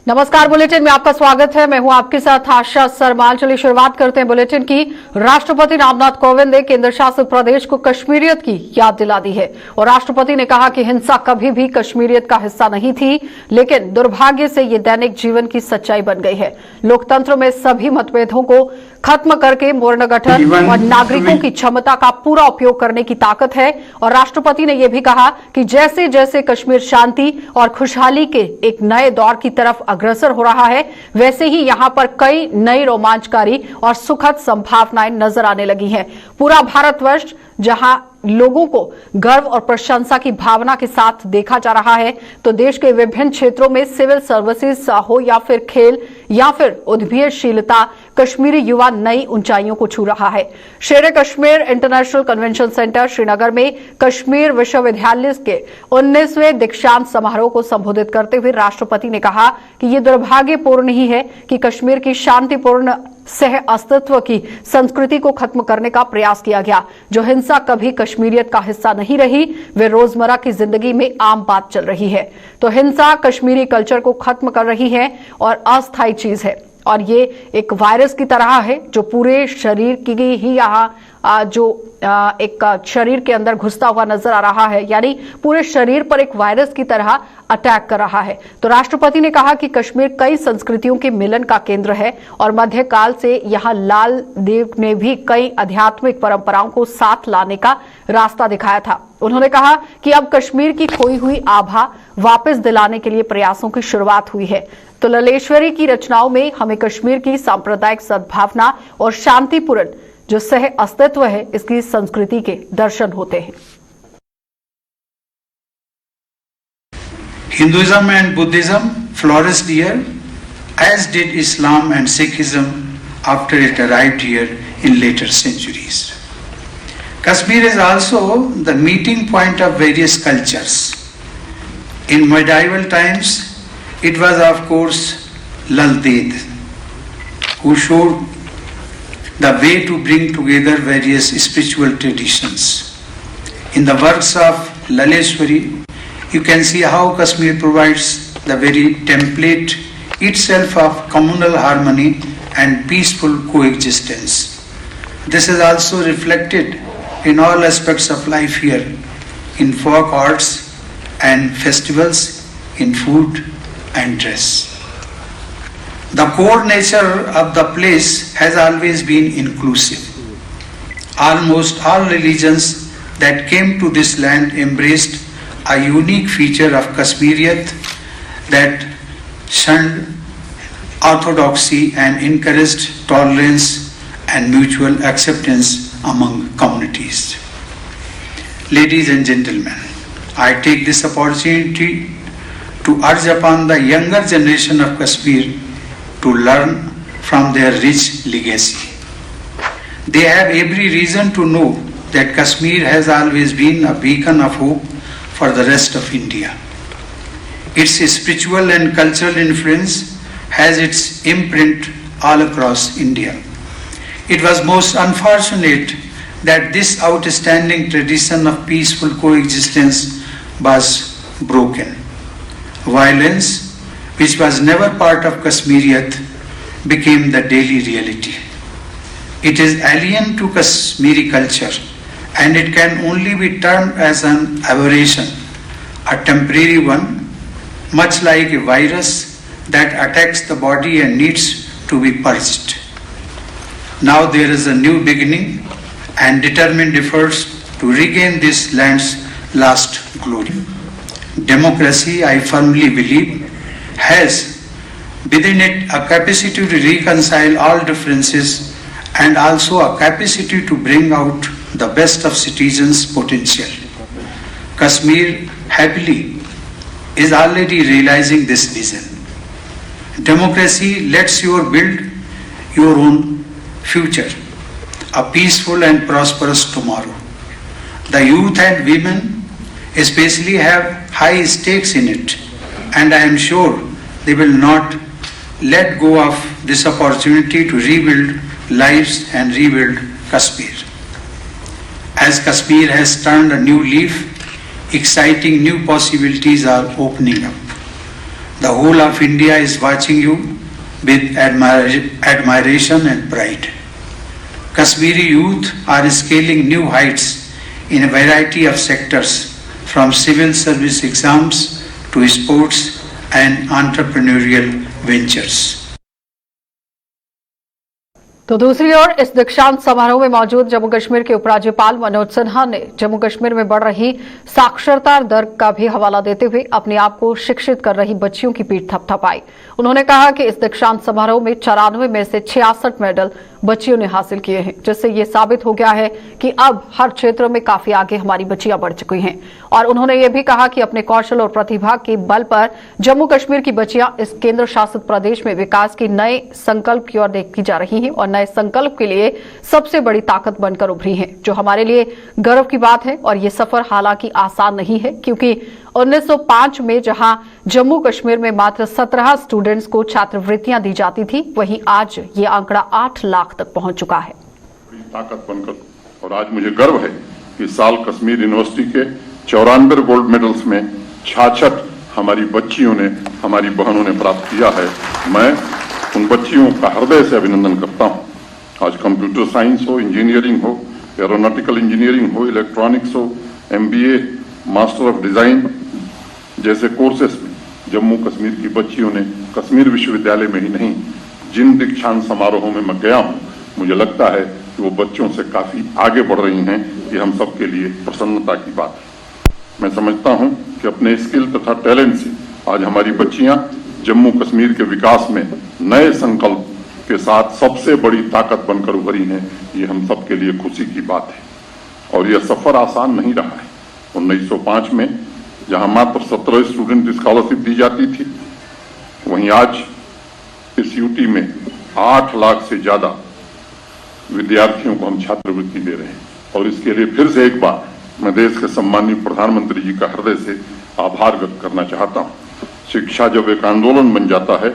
नमस्कार, बुलेटिन में आपका स्वागत है। मैं हूं आपके साथ आशा सरमाल। चलिए शुरुआत करते हैं बुलेटिन की। राष्ट्रपति रामनाथ कोविंद ने केंद्र शासित प्रदेश को कश्मीरियत की याद दिला दी है और राष्ट्रपति ने कहा कि हिंसा कभी भी कश्मीरियत का हिस्सा नहीं थी, लेकिन दुर्भाग्य से ये दैनिक जीवन की सच्चाई बन गई है। लोकतंत्र में सभी मतभेदों को खत्म करके पुनर्गठन और नागरिकों की क्षमता का पूरा उपयोग करने की ताकत है। और राष्ट्रपति ने यह भी कहा कि जैसे जैसे कश्मीर शांति और खुशहाली के एक नए दौर की तरफ अग्रसर हो रहा है, वैसे ही यहां पर कई नई रोमांचकारी और सुखद संभावनाएं नजर आने लगी हैं। पूरा भारतवर्ष जहां लोगों को गर्व और प्रशंसा की भावना के साथ देखा जा रहा है, तो देश के विभिन्न क्षेत्रों में सिविल सर्विसेज हो या फिर खेल या फिर उद्यमशीलता, कश्मीरी युवा नई ऊंचाइयों को छू रहा है। शेर Kashmir international convention centre Srinagar में कश्मीर विश्वविद्यालय के 19वें दीक्षांत समारोह को संबोधित करते हुए राष्ट्रपति ने कहा कि यह दुर्भाग्यपूर्ण ही है कि कश्मीर की शांतिपूर्ण सह अस्तित्व की संस्कृति को खत्म करने का प्रयास किया गया। जो हिंसा कभी कश्मीरियत का हिस्सा नहीं रही, वे रोजमर्रा की जिंदगी में आम बात चल रही है। तो हिंसा कश्मीरी कल्चर को खत्म कर रही है और अस्थायी चीज है, और ये एक वायरस की तरह है जो पूरे शरीर की ही यहाँ जो एक शरीर के अंदर घुसता हुआ नजर आ रहा है, यानी पूरे शरीर पर एक वायरस की तरह अटैक कर रहा है। तो राष्ट्रपति ने कहा कि कश्मीर कई संस्कृतियों के मिलन का केंद्र है और मध्यकाल से यहाँ लाल देव ने भी कई आध्यात्मिक परंपराओं को साथ लाने का रास्ता दिखाया था। उन्होंने कहा कि अब कश्मीर की खोई हुई आभा वापस दिलाने के लिए प्रयासों की शुरुआत हुई है। तो ललेश्वरी की रचनाओं में हमें कश्मीर की सांप्रदायिक सद्भावना और शांतिपूर्ण जो सह अस्तित्व है, इसकी संस्कृति के दर्शन होते हैं। Hinduism and Buddhism flourished here, as did Islam and Sikhism after it arrived here in later centuries. Kashmir is also the meeting point of various cultures. In medieval times, it was of course Lal Ded, who showed the way to bring together various spiritual traditions. In the works of Laleshwari, you can see how Kashmir provides the very template itself of communal harmony and peaceful coexistence. This is also reflected in all aspects of life here, in folk arts and festivals, in food and dress. The core nature of the place has always been inclusive. Almost all religions that came to this land embraced a unique feature of Kashmiriyat that shunned orthodoxy and encouraged tolerance and mutual acceptance among communities. Ladies and gentlemen, I take this opportunity to urge upon the younger generation of Kashmir to learn from their rich legacy. They have every reason to know that Kashmir has always been a beacon of hope for the rest of India. Its spiritual and cultural influence has its imprint all across India. It was most unfortunate that this outstanding tradition of peaceful coexistence was broken. Violence, which was never part of Kashmiriyat, became the daily reality. It is alien to Kashmiri culture, and it can only be termed as an aberration, a temporary one, much like a virus that attacks the body and needs to be purged. Now there is a new beginning and determined efforts to regain this land's lost glory. Democracy, I firmly believe, has within it a capacity to reconcile all differences and also a capacity to bring out the best of citizens' potential. Kashmir happily is already realizing this vision. Democracy lets you build your own future, a peaceful and prosperous tomorrow. The youth and women especially have high stakes in it, and I am sure they will not let go of this opportunity to rebuild lives and rebuild Kashmir. As Kashmir has turned a new leaf, exciting new possibilities are opening up. The whole of India is watching you with admiration and pride. Kashmiri youth are scaling new heights in a variety of sectors, from civil service exams to sports and entrepreneurial ventures. तो दूसरी ओर इस दीक्षांत समारोह में मौजूद जम्मू कश्मीर के उपराज्यपाल मनोज सिन्हा ने जम्मू कश्मीर में बढ़ रही साक्षरता दर का भी हवाला देते हुए अपने आप को शिक्षित कर रही बच्चियों की पीठ थपथपाई। उन्होंने कहा कि इस दीक्षांत समारोह में 94 में से 66 मेडल बच्चियों ने हासिल किए हैं, जिससे ये साबित हो गया है कि अब हर क्षेत्र में काफी आगे हमारी बच्चियां बढ़ चुकी हैं। और उन्होंने ये भी कहा कि अपने कौशल और प्रतिभा के बल पर जम्मू कश्मीर की बच्चियां इस केंद्र शासित प्रदेश में विकास के नए संकल्प की ओर देखी जा रही हैं और नए संकल्प के लिए सबसे बड़ी ताकत बनकर उभरी हैं, जो हमारे लिए गर्व की बात है। और ये सफर हालांकि आसान नहीं है, क्योंकि 1905 में जहां जम्मू कश्मीर में मात्र 17 स्टूडेंट्स को छात्रवृत्तियां दी जाती थी, वहीं आज ये आंकड़ा 8 लाख तक पहुंच चुका है। ताकत बनकर, और आज मुझे गर्व है कि इस साल कश्मीर यूनिवर्सिटी के 94 गोल्ड मेडल्स में 66 हमारी बच्चियों ने, हमारी बहनों ने प्राप्त किया है। मैं उन बच्चियों का हृदय से अभिनंदन करता हूं। आज कंप्यूटर साइंस हो, इंजीनियरिंग हो, एरोनॉटिकल इंजीनियरिंग हो, इलेक्ट्रॉनिक्स हो, MBA, मास्टर ऑफ डिजाइन जैसे कोर्सेस में जम्मू कश्मीर की बच्चियों ने कश्मीर विश्वविद्यालय में ही नहीं, जिन दीक्षांत समारोहों में मैं गया हूं, मुझे लगता है कि वो बच्चों से काफी आगे बढ़ रही हैं। ये हम सबके लिए प्रसन्नता की बात है। मैं समझता हूं कि अपने स्किल तथा टैलेंट से आज हमारी बच्चियां जम्मू कश्मीर के विकास में नए संकल्प के साथ सबसे बड़ी ताकत बनकर उभरी हैं। ये हम सबके लिए खुशी की बात है। और यह सफर आसान नहीं रहा है। 1905 में जहां मात्र 17 स्टूडेंट स्कॉलरशिप दी जाती थी, वहीं आज इस यूटी में 8 लाख से ज्यादा विद्यार्थियों को हम छात्रवृत्ति दे रहे हैं। और इसके लिए फिर से एक बार मैं देश के सम्माननीय प्रधानमंत्री जी का हृदय से आभार व्यक्त करना चाहता हूं। शिक्षा जब एक आंदोलन बन जाता है,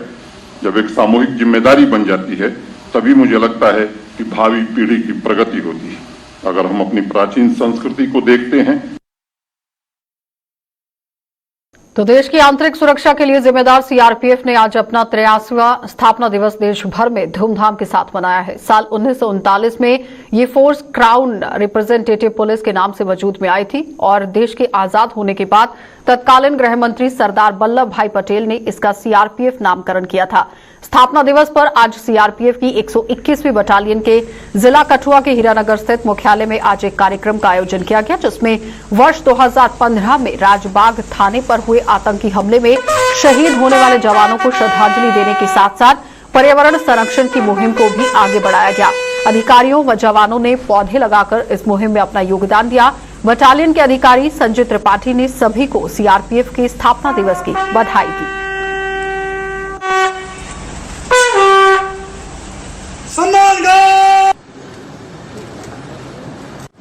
जब एक सामूहिक जिम्मेदारी बन जाती है, तभी मुझे लगता है कि भावी पीढ़ी की प्रगति होती है। अगर हम अपनी प्राचीन संस्कृति को देखते हैं तो देश की आंतरिक सुरक्षा के लिए जिम्मेदार सीआरपीएफ ने आज अपना 83वां स्थापना दिवस देश भर में धूमधाम के साथ मनाया है। साल 1939 में ये फोर्स क्राउन रिप्रेजेंटेटिव पुलिस के नाम से वजूद में आई थी और देश के आजाद होने के बाद तत्कालीन गृह मंत्री सरदार वल्लभ भाई पटेल ने इसका सीआरपीएफ नामकरण किया था। स्थापना दिवस पर आज सीआरपीएफ की 121वीं बटालियन के जिला कठुआ के हीरानगर स्थित मुख्यालय में आज एक कार्यक्रम का आयोजन किया गया, जिसमें वर्ष 2015 में राजबाग थाने पर हुए आतंकी हमले में शहीद होने वाले जवानों को श्रद्धांजलि देने के साथ साथ पर्यावरण संरक्षण की मुहिम को भी आगे बढ़ाया गया। अधिकारियों व जवानों ने पौधे लगाकर इस मुहिम में अपना योगदान दिया। बटालियन के अधिकारी संजय त्रिपाठी ने सभी को सीआरपीएफ के स्थापना दिवस की बधाई दी।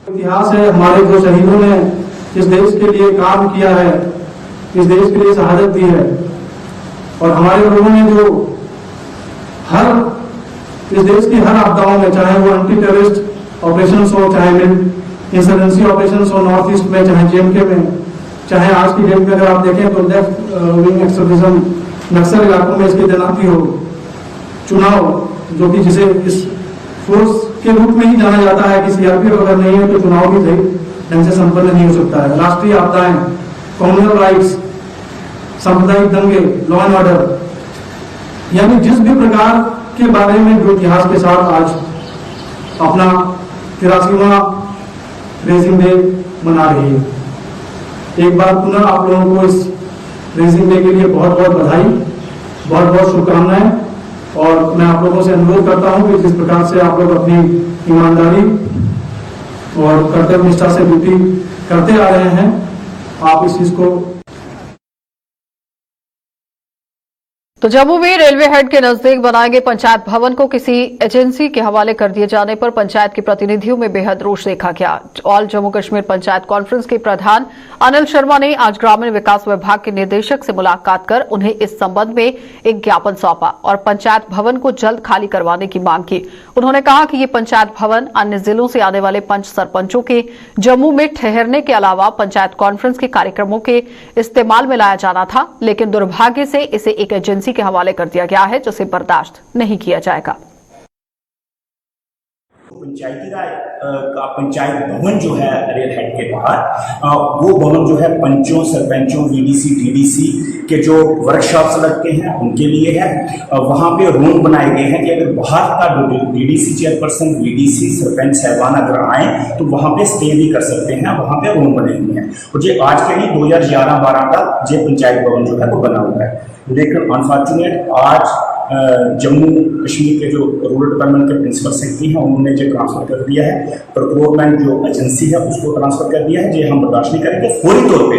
इतिहास है, हमारे जो शहीदों ने इस देश के लिए काम किया है, इस देश के लिए शहादत दी है, और हमारे लोगों ने जो इस देश की हर आपदाओं में, चाहे वो एंटी टेररिस्ट ऑपरेशन हो, चाहे इंसर्जेंसी ऑपरेशन हो नॉर्थ ईस्ट में, चाहे जेएमके में, चाहे आज की डेट में अगर आप देखें तो लेफ्ट विंग एक्सट्रीमिज्म नक्सल इलाकों में इसकी तैनाती हो, चुनाव जो कि जिसे इस फोर्स के रूप में ही जाना जाता है कि सीआरपीएफ अगर नहीं है तो चुनाव भी सही ढंग से संपन्न नहीं हो सकता है। राष्ट्रीय आपदाएं, कम्युनल राइट्स, सांप्रदायिक दंगे, लॉ एंड ऑर्डर, यानी जिस भी प्रकार के बारे में जो इतिहास के साथ आज अपना 83वां रेजिंग डे मना रही है। एक बार पुनः आप लोगों को इस रेजिंग डे के लिए बहुत बहुत बधाई, बहुत बहुत शुभकामनाएं। और मैं आप लोगों से अनुरोध करता हूं कि जिस प्रकार से आप लोग अपनी ईमानदारी और कर्तव्य निष्ठा से ड्यूटी करते आ रहे हैं, आप इस चीज को तो जम्मू में रेलवे हेड के नजदीक बनाए गए पंचायत भवन को किसी एजेंसी के हवाले कर दिए जाने पर पंचायत के प्रतिनिधियों में बेहद रोष देखा गया। ऑल जम्मू कश्मीर पंचायत कॉन्फ्रेंस के प्रधान अनिल शर्मा ने आज ग्रामीण विकास विभाग के निदेशक से मुलाकात कर उन्हें इस संबंध में एक ज्ञापन सौंपा और पंचायत भवन को जल्द खाली करवाने की मांग की। उन्होंने कहा कि ये पंचायत भवन अन्य जिलों से आने वाले पंच सरपंचों के जम्मू में ठहरने के अलावा पंचायत कॉन्फ्रेंस के कार्यक्रमों के इस्तेमाल में लाया जाना था, लेकिन दुर्भाग्य से इसे एक एजेंसी के हवाले कर दिया गया है, जिसे बर्दाश्त नहीं किया जाएगा। पंचायती राज का पंचायत भवन जो है रेल हेड के बाहर, वो भवन जो है पंचों, सरपंचों, वीडीसी, डीडीसी के जो वर्कशॉप्स लगते हैं उनके लिए है। वहाँ पे रूम बनाए गए हैं कि अगर बाहर का डीडीसी चेयरपर्सन, वीडीसी, सरपंच साहबान अगर आए तो वहाँ पे स्टे भी कर सकते हैं, वहाँ पे रूम बने हुए हैं। और ये आज के नहीं 2011-12 का ये पंचायत भवन जो है वो बना हुआ है। लेकिन अनफॉर्चुनेट आज जम्मू कश्मीर के जो रूरल डिपार्टमेंट के प्रिंसिपल सेक्रेटरी हैं उन्होंने जो ट्रांसफर कर दिया है, प्रोक्योरमेंट जो एजेंसी है उसको ट्रांसफर कर दिया है। ये हम बर्दाश्त नहीं करेंगे, फौरी तौर पे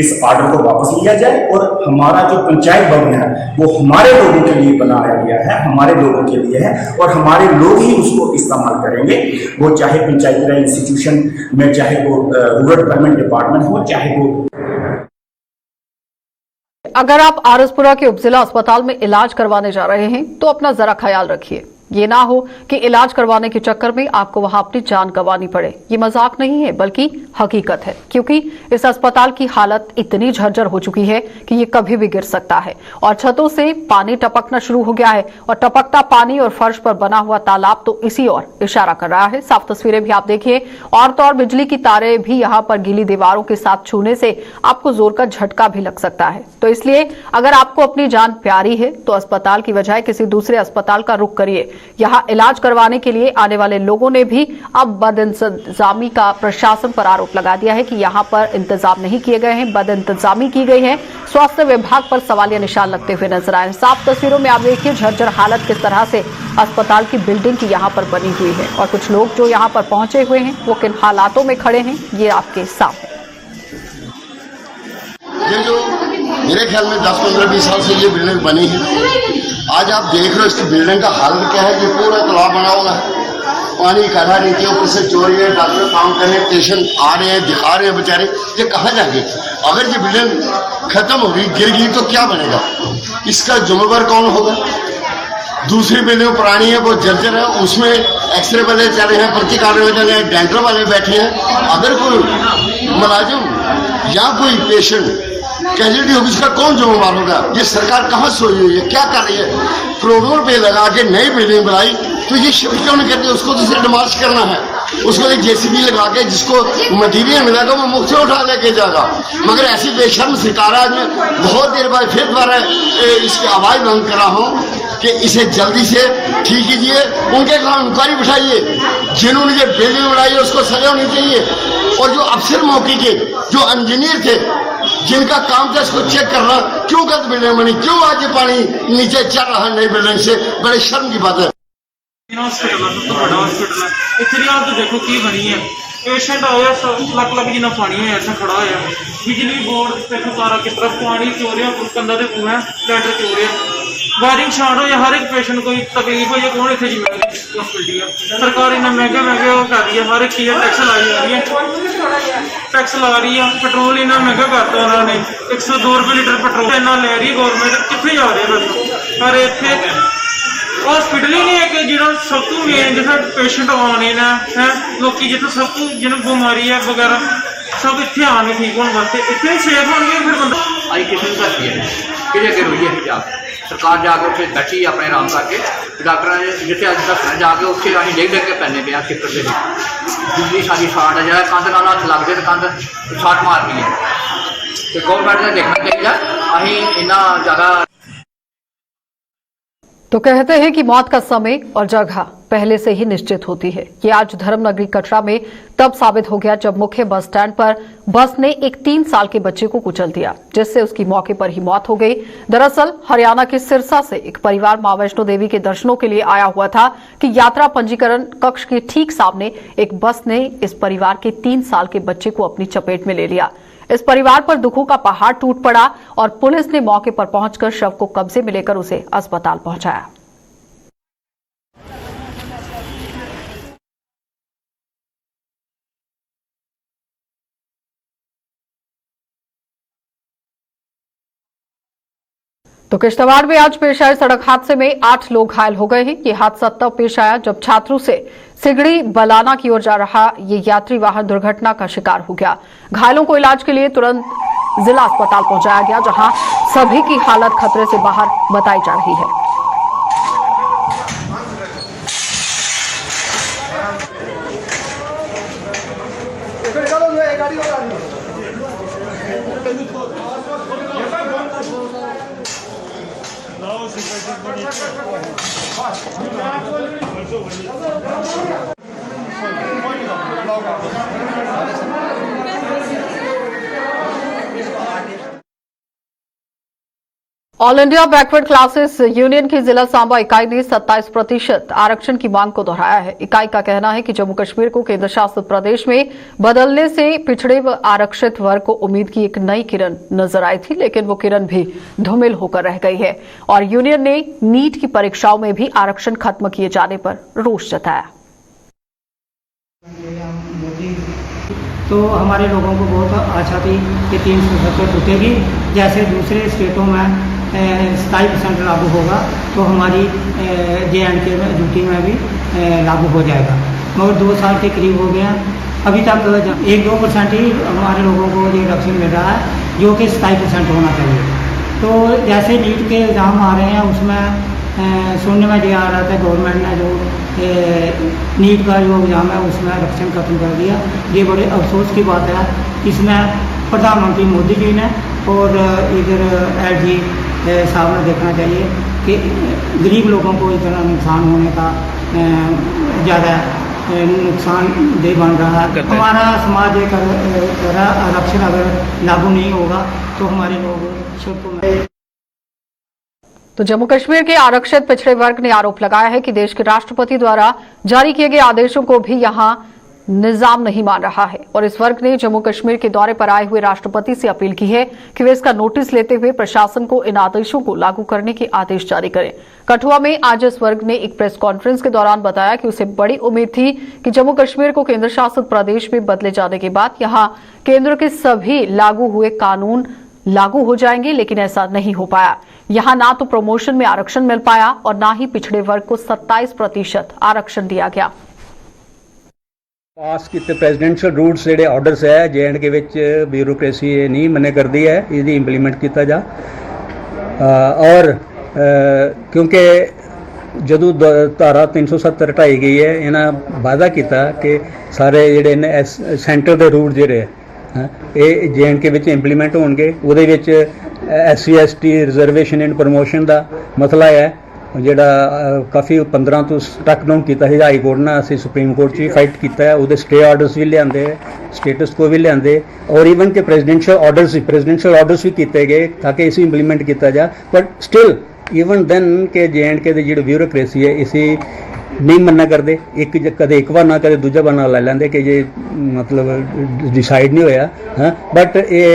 इस ऑर्डर को वापस लिया जाए और हमारा जो पंचायत भवन है वो हमारे लोगों के लिए बनाया गया है, हमारे लोगों के लिए है और हमारे लोग ही उसको इस्तेमाल करेंगे। वो चाहे पंचायती राज इंस्टीट्यूशन में, चाहे वो रूरल डिपार्टमेंट डिपार्टमेंट हो, चाहे वो अगर आप आरसपुरा के उपजिला अस्पताल में इलाज करवाने जा रहे हैं तो अपना जरा ख्याल रखिए। ये ना हो कि इलाज करवाने के चक्कर में आपको वहां अपनी जान गंवानी पड़े। ये मजाक नहीं है बल्कि हकीकत है, क्योंकि इस अस्पताल की हालत इतनी झरझर हो चुकी है कि ये कभी भी गिर सकता है और छतों से पानी टपकना शुरू हो गया है और टपकता पानी और फर्श पर बना हुआ तालाब तो इसी ओर इशारा कर रहा है। साफ तस्वीरें भी आप देखिए और तो और बिजली की तारें भी यहाँ पर गीली दीवारों के साथ छूने से आपको जोर का झटका भी लग सकता है। तो इसलिए अगर आपको अपनी जान प्यारी है तो अस्पताल की बजाय किसी दूसरे अस्पताल का रुख करिए। यहां इलाज करवाने के लिए आने वाले लोगों ने भी अब बदइंतजामी का प्रशासन पर आरोप लगा दिया है कि यहां पर इंतजाम नहीं किए गए हैं, बदइंतजामी की गई है। स्वास्थ्य विभाग पर सवालिया निशान लगते हुए नजर आए। साफ तस्वीरों में आप देखिए झरझर हालत किस तरह से अस्पताल की बिल्डिंग की यहां पर बनी हुई है और कुछ लोग जो यहां पर पहुंचे हुए हैं वो किन हालातों में खड़े हैं ये आपके सामने। ये जो मेरे ख्याल में 10-15-20 साल से ये बिल्डिंग बनी है, आज आप देख रहे हो इसकी बिल्डिंग का हालत क्या है। ये पूरा तालाब बना हुआ है, पानी इकट्ठा नीचे ऊपर से चोरी है, डॉक्टर काम करने, पेशेंट आ रहे हैं, दिखा रहे हैं बेचारे, ये कहाँ जाएंगे। अगर ये बिल्डिंग खत्म होगी, गिर गई तो क्या बनेगा, इसका जिम्मेदार कौन होगा। दूसरी बिल्डिंग पुरानी है, वो जर्जर है, उसमें एक्सरे वाले चले हैं, पर्ची काटने चले हैं, डेंटल वाले बैठे हैं। अगर कोई मुलाजिम या कोई पेशेंट कैजुअलिटी होगी, इसका कौन जिम्मेदार होगा। ये सरकार कहाँ सोई हुई है, क्या कर रही है। करोड़ों रुपए लगा के नई बिल्डिंग बनाई तो ये शिफ्ट क्यों नहीं करते, उसको तो सिर्फ डिमॉलिश करना है। उसको एक जेसीबी लगा के जिसको मटीरियल मिलेगा वो मुफ्त से उठा लेके जाएगा। मगर ऐसी बेशर्म सरकार आज में बहुत देर बाद फिर दोबारा इसकी आवाज बंद कर रहा हूँ कि इसे जल्दी से ठीक कीजिए, उनके खिलाफ इंक्वायरी बिठाइए, जिन्होंने ये बिल्डिंग बनाई है उसको सजा होनी चाहिए। और जो अफसर मौके के जो इंजीनियर थे जिनका काम था इसको चेक करना, क्यों गलत बिल्डिंग बनी, क्यों आज ये पानी नीचे चल रहा है नई बिल्डिंग से, बड़े शर्म की बात है। हॉस्पिटल है, सब तो बड़ा हॉस्पिटल है, इतनी हालत देखो की बनी है। पेशेंट आया लक लक जिन्ना पानी है ऐसा खड़ा है। बिजली बोर्ड देखो सारा की तरफ पानी चोरिया कंधा के मुँह है, लैंटर चोरिया, वायरिंग शार्ट हो या हर एक पेशेंट को तकलीफ हो या कौन इतने जिम्मेदारी हॉस्पिटल है। सरकार इन्ना महंगे महंगे वो कर रही है, हर एक चीज़ टैक्स लाई जा रही है, टैक्स ला रही है। पेट्रोल इन्ना महंगा करता उन्होंने, 102 रुपये लीटर पेट्रोल इन्ना ले रही गौरमेंट, कितने जा रहे हैं। पर इतने हॉस्पिटल ही नहीं है कि जो सब तो मेन जितना पेशेंट आने ना है, लोग जितना सब तो जिन्हें बीमारी है वगैरह सब इतने आने ठीक होने वास्ते इतने सेफ होंगे। फिर बंदा आई किसी करती है कि अगर रोई है जाके सरकार जाके उत्थे बैठी अपने आराम करके डॉक्टर ने जिते अज दसना जाके उत्थे अं डेग डेग के पैने पे चिक्कर के बिजली सारी शार्ट है, जरा कंध नाल हथ लग जाए तो कंध शार्ट मार दी है। तो गौरमेंट ने देखना चाहिए अं इन्ना ज़्यादा। तो कहते हैं कि मौत का समय और जगह पहले से ही निश्चित होती है। ये आज धर्मनगरी कटरा में तब साबित हो गया जब मुख्य बस स्टैंड पर बस ने एक 3 साल के बच्चे को कुचल दिया, जिससे उसकी मौके पर ही मौत हो गई। दरअसल हरियाणा के सिरसा से एक परिवार मां वैष्णो देवी के दर्शनों के लिए आया हुआ था कि यात्रा पंजीकरण कक्ष के ठीक सामने एक बस ने इस परिवार के 3 साल के बच्चे को अपनी चपेट में ले लिया। इस परिवार पर दुखों का पहाड़ टूट पड़ा और पुलिस ने मौके पर पहुंचकर शव को कब्जे में लेकर उसे अस्पताल पहुंचाया। तो किश्तवाड़ में आज पेश आए सड़क हादसे में 8 लोग घायल हो गए हैं। ये हादसा तब पेश आया जब छात्रों से सिगड़ी बलाना की ओर जा रहा ये यात्री वाहन दुर्घटना का शिकार हो गया। घायलों को इलाज के लिए तुरंत जिला अस्पताल पहुंचाया गया, जहां सभी की हालत खतरे से बाहर बताई जा रही है। All India backward classes union की जिला सांबा इकाई ने 27% आरक्षण की मांग को दोहराया है। इकाई का कहना है कि जम्मू कश्मीर को केंद्र शासित प्रदेश में बदलने से पिछड़े व आरक्षित वर्ग को उम्मीद की एक नई किरण नजर आई थी, लेकिन वो किरण भी धूमिल होकर रह गई है और यूनियन ने नीट की परीक्षाओं में भी आरक्षण खत्म किए जाने पर रोष जताया। तो हमारे लोगों को बहुत आशा थी कि 370 टूटेगी, जैसे दूसरे स्टेटों में 27% लागू होगा तो हमारी JNK में ड्यूटी में भी लागू हो जाएगा। मगर 2 साल के करीब हो गया, अभी तक 1-2% ही हमारे लोगों को ये आरक्षण मिल रहा है, जो कि 27% होना चाहिए। तो जैसे नीट के एग्ज़ाम आ रहे हैं उसमें सुनने में ये आ रहा था गवर्नमेंट ने जो नीट का जो एग्ज़ाम है उसमें आरक्षण खत्म कर दिया। ये बड़े अफसोस की बात है। इसमें प्रधानमंत्री मोदी जी ने और इधर LG साहब ने देखना चाहिए कि गरीब लोगों को इतना नुकसान होने का ज़्यादा नुकसानदेह बन रहा है। हमारा समाज एक आरक्षण अगर लागू नहीं होगा तो हमारे लोग सड़कों में। तो जम्मू कश्मीर के आरक्षित पिछड़े वर्ग ने आरोप लगाया है कि देश के राष्ट्रपति द्वारा जारी किए गए आदेशों को भी यहां निजाम नहीं मान रहा है और इस वर्ग ने जम्मू कश्मीर के दौरे पर आए हुए राष्ट्रपति से अपील की है कि वे इसका नोटिस लेते हुए प्रशासन को इन आदेशों को लागू करने के आदेश जारी करें। कठुआ में आज इस वर्ग ने एक प्रेस कॉन्फ्रेंस के दौरान बताया कि उसे बड़ी उम्मीद थी कि जम्मू कश्मीर को केंद्र शासित प्रदेश में बदले जाने के बाद यहां केंद्र के सभी लागू हुए कानून लागू हो जाएंगे, लेकिन ऐसा नहीं हो पाया। यहां ना तो प्रमोशन में आरक्षण मिल पाया और ना ही पिछड़े वर्ग को 27% आरक्षण दिया गया। पास किए प्रेजिडेंशियल रूल्स ਜਿਹੜੇ ਆਰਡਰਸ ਹੈ JNK ਵਿੱਚ ਬਿਊਰੋਕ੍ਰੇਸੀ ਨਹੀਂ ਮੰਨੇ ਕਰਦੀ ਹੈ, ਇਹਦੀ ਇੰਪਲੀਮੈਂਟ ਕੀਤਾ ਜਾ ਔਰ ਕਿਉਂਕਿ ਜਦੋਂ ਧਾਰਾ 370 ਹਟਾਈ ਗਈ ਹੈ ਇਹਨਾਂ ਵਾਅਦਾ ਕੀਤਾ ਕਿ ਸਾਰੇ ਜਿਹੜੇ ਨੇ ਸੈਂਟਰ ਦੇ ਰੂਲ ਜਿਹੜੇ ਇਹ JNK ਵਿੱਚ ਇੰਪਲੀਮੈਂਟ ਹੋਣਗੇ। ਉਹਦੇ ਵਿੱਚ SC ST reservation and promotion ਦਾ ਮਸਲਾ ਹੈ ਜਿਹੜਾ ਕਾਫੀ 15 ਤੋਂ ਸਟਕ ਡਾਊਨ ਕੀਤਾ ਸੀ ਹਾਈ ਕੋਰਟ ਨਾਲ, ਅਸੀਂ ਸੁਪਰੀਮ ਕੋਰਟ 'ਚ ਵੀ ਫਾਈਟ ਕੀਤਾ ਹੈ। ਉਹਦੇ ਸਟੇ ਆਰਡਰਸ ਵੀ ਲਿਆਂਦੇ, ਸਟੇਟਸ ਕੋ ਵੀ ਲਿਆਂਦੇ ਔਰ ਈਵਨ ਕਿ ਪ੍ਰੈਜ਼ੀਡੈਂਸ਼ੀਅਲ ਆਰਡਰਸ ਵੀ ਕੀਤੇ ਗਏ ਤਾਂ ਕਿ ਇਸੇ ਇੰਪਲੀਮੈਂਟ ਕੀਤਾ ਜਾ। ਬਟ ਸਟਿਲ ਈਵਨ ਦੈਨ ਕਿ JNK ਦੀ ਜਿਹੜੀ ਬਿਊਰੋਕ੍ਰੇਸੀ ਹੈ ਇਸੇ नहीं मनना करते, कदे एक बार ना कदे दूजा बार ना ला लेंगे कि ये मतलब डिसाइड नहीं होया। हाँ बट ये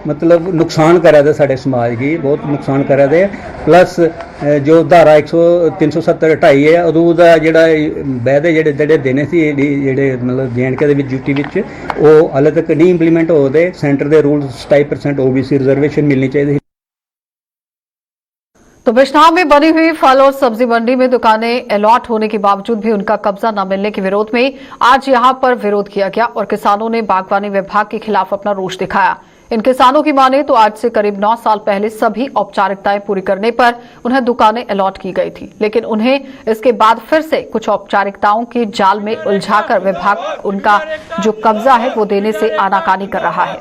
मतलब नुकसान करा दे साढ़े समाज की, बहुत नुकसान करा दे। प्लस जो धारा 370 हटाई है उदों का जोड़ा वायदे जोड़े देने से जोड़े मतलब JNK के ड्यूटी वो हाले तक नहीं इंप्लीमेंट होते। सेंटर के रूल्स 27% OBC रिजर्वेशन मिलनी चाहिए। तो बिजनौर में बनी हुई फल और सब्जी मंडी में दुकानें अलॉट होने के बावजूद भी उनका कब्जा न मिलने के विरोध में आज यहां पर विरोध किया गया और किसानों ने बागवानी विभाग के खिलाफ अपना रोष दिखाया। इन किसानों की माने तो आज से करीब 9 साल पहले सभी औपचारिकताएं पूरी करने पर उन्हें दुकानें अलॉट की गई थी, लेकिन उन्हें इसके बाद फिर से कुछ औपचारिकताओं के जाल में उलझाकर विभाग उनका जो कब्जा है वो देने से आनाकानी कर रहा है।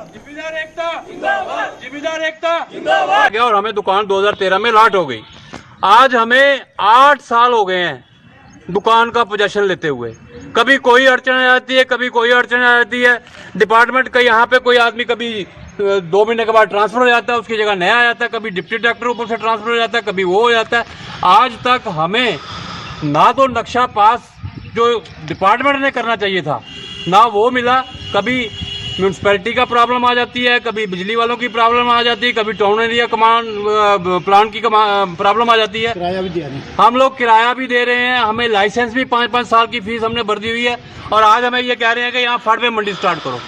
और हमें दुकान 2013 में अलॉट हो गई। आज हमें 8 साल हो गए हैं दुकान का पोजेशन लेते हुए। कभी कोई अड़चन आ जाती है, कभी कोई अड़चन आ जाती है। डिपार्टमेंट का यहाँ पे कोई आदमी कभी 2 महीने के बाद ट्रांसफर हो जाता है, उसकी जगह नया आ जाता है। कभी डिप्टी डायरेक्टर ऊपर से ट्रांसफर हो जाता है, कभी वो हो जाता है। आज तक हमें ना तो नक्शा पास जो डिपार्टमेंट ने करना चाहिए था ना वो मिला। कभी म्यूनसिपैलिटी का प्रॉब्लम आ जाती है, कभी बिजली वालों की प्रॉब्लम आ जाती है, कभी टाउन एरिया कमान प्लान की प्रॉब्लम आ जाती है। किराया भी दिया नहीं। हम लोग किराया भी दे रहे हैं, हमें लाइसेंस भी 5-5 साल की फीस हमने भर दी हुई है, और आज हमें ये कह रहे हैं कि यहाँ फट पे मंडी स्टार्ट करो।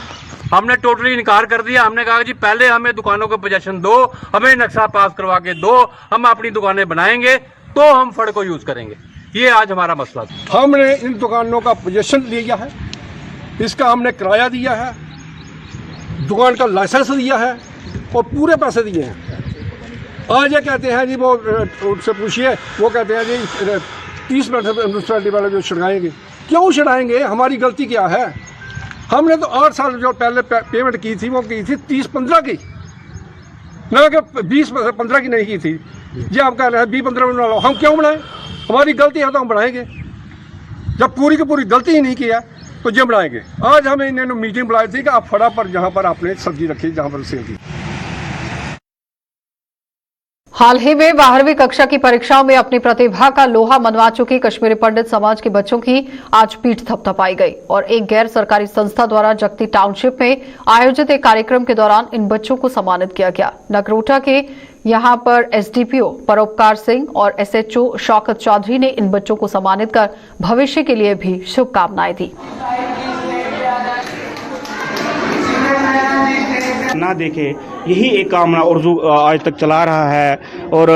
हमने टोटली इनकार कर दिया। हमने कहा जी पहले हमें दुकानों को पोजेशन दो, हमें नक्शा पास करवा के दो, हम अपनी दुकानें बनाएंगे तो हम फड़ को यूज करेंगे। ये आज हमारा मसला था। हमने इन दुकानों का पोजेशन लिया है, इसका हमने किराया दिया है, दुकान का लाइसेंस दिया है और पूरे पैसे दिए हैं। आज ये कहते हैं जी, वो उनसे पूछिए, वो कहते हैं जी 30% म्यूनसिपैलिटी वाले जो छुड़ाएंगे। क्यों छुड़ाएंगे? हमारी गलती क्या है? हमने तो 8 साल जो पहले पेमेंट की थी वो की थी 30-15 की, ना कि 20-15 की नहीं की थी। जी आप कह रहे हैं 20-15 बना लो, हम क्यों बनाएं? हमारी गलती है तो हम बनाएंगे। जब पूरी की पूरी गलती ही नहीं किया तो जब बनाएंगे। आज हमें इन्होंने मीटिंग बुलाई थी कि आप फड़ा पर जहाँ पर आपने सब्जी रखी, जहाँ पर सेल की। हाल ही में 12वीं कक्षा की परीक्षाओं में अपनी प्रतिभा का लोहा मनवा चुकी कश्मीरी पंडित समाज के बच्चों की आज पीठ थपथपाई गई और एक गैर सरकारी संस्था द्वारा जगती टाउनशिप में आयोजित एक कार्यक्रम के दौरान इन बच्चों को सम्मानित किया गया। नगरोटा के यहां पर एसडीपीओ परोपकार सिंह और एसएचओ शौकत चौधरी ने इन बच्चों को सम्मानित कर भविष्य के लिए भी शुभकामनाएं दी। ना देखे, यही एक काम उर्दू आज तक चला रहा है और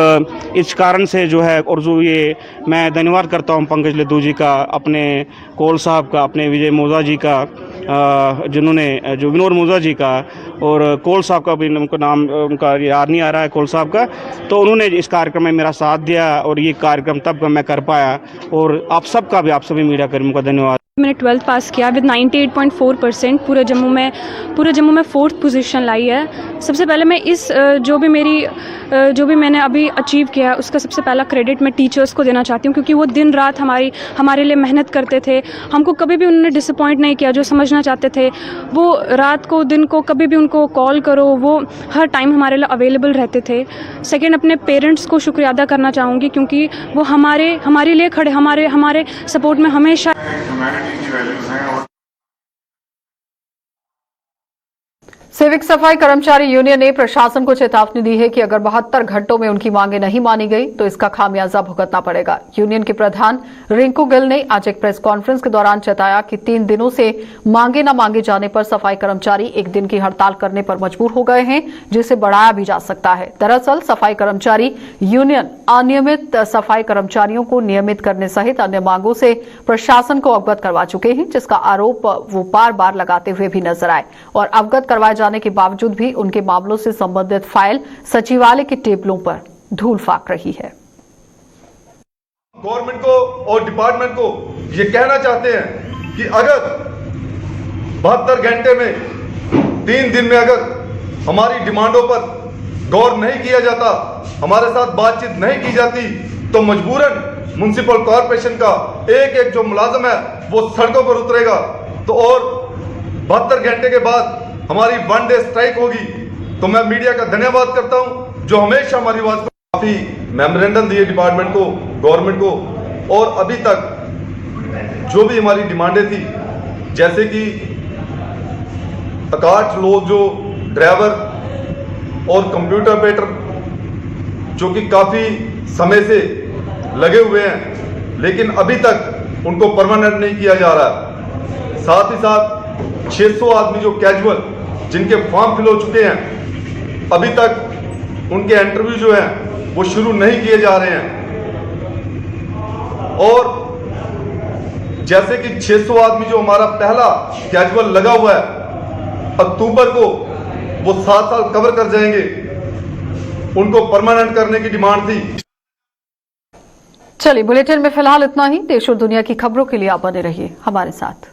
इस कारण से जो है उर्दू, ये मैं धन्यवाद करता हूं पंकज लद्दू जी का, अपने कोल साहब का, अपने विजय मोजा जी का, जिन्होंने जो विनोद मोजा जी का, और कोल साहब का भी उनका नाम उनका याद नहीं आ रहा है, कोल साहब का, तो उन्होंने इस कार्यक्रम में मेरा साथ दिया और ये कार्यक्रम तब मैं कर पाया। और आप सबका भी, आप सभी मीडिया कर्मियों का धन्यवाद। मैंने 12th पास किया विद 98.4%, पूरे जम्मू में 4th पोजीशन लाई है। सबसे पहले मैं इस जो भी मैंने अभी अचीव किया है उसका सबसे पहला क्रेडिट मैं टीचर्स को देना चाहती हूँ, क्योंकि वो दिन रात हमारे लिए मेहनत करते थे। हमको कभी भी उन्होंने डिसअपॉइंट नहीं किया। जो समझना चाहते थे वो रात को दिन को कभी भी उनको कॉल करो, वो हर टाइम हमारे लिए अवेलेबल रहते थे। सेकेंड, अपने पेरेंट्स को शुक्रिया अदा करना चाहूँगी, क्योंकि वो हमारे लिए खड़े, हमारे सपोर्ट में हमेशा। सिविक सफाई कर्मचारी यूनियन ने प्रशासन को चेतावनी दी है कि अगर 72 घंटों में उनकी मांगे नहीं मानी गई तो इसका खामियाजा भुगतना पड़ेगा। यूनियन के प्रधान रिंकू गिल ने आज एक प्रेस कॉन्फ्रेंस के दौरान चेताया कि 3 दिनों से मांगे न मांगे जाने पर सफाई कर्मचारी एक दिन की हड़ताल करने पर मजबूर हो गए हैं, जिसे बढ़ाया भी जा सकता है। दरअसल सफाई कर्मचारी यूनियन अनियमित सफाई कर्मचारियों को नियमित करने सहित अन्य मांगों से प्रशासन को अवगत करवा चुके हैं, जिसका आरोप वो बार बार लगाते हुए भी नजर आए और अवगत करवाए जाने के बावजूद भी उनके मामलों से संबंधित फाइल सचिवालय के टेबलों पर धूल फाक रही है। गवर्नमेंट को और डिपार्टमेंट को ये कहना चाहते हैं कि अगर 72 घंटे में 3 दिन में अगर हमारी डिमांडों पर गौर नहीं किया जाता, हमारे साथ बातचीत नहीं की जाती, तो मजबूरन म्युनिसिपल कॉर्पोरेशन का एक जो मुलाजिम है वो सड़कों पर उतरेगा। तो और 72 घंटे के बाद हमारी 1 डे स्ट्राइक होगी। तो मैं मीडिया का धन्यवाद करता हूं जो हमेशा हमारी आवाज को काफी मेमोरेंडम दिए डिपार्टमेंट को, गवर्नमेंट को, और अभी तक जो भी हमारी डिमांडें थी, जैसे कि 61 लोग जो ड्राइवर और कंप्यूटर ऑपरेटर जो कि काफी समय से लगे हुए हैं, लेकिन अभी तक उनको परमानेंट नहीं किया जा रहा। साथ ही साथ 600 आदमी जो कैजुअल जिनके फॉर्म फिल हो चुके हैं, अभी तक उनके इंटरव्यू जो हैं वो शुरू नहीं किए जा रहे हैं। और जैसे कि 600 आदमी जो हमारा पहला कैजुअल लगा हुआ है, अक्टूबर को वो 7 साल कवर कर जाएंगे, उनको परमानेंट करने की डिमांड थी। चलिए, बुलेटिन में फिलहाल इतना ही। देश और दुनिया की खबरों के लिए आप बने रहिए हमारे साथ।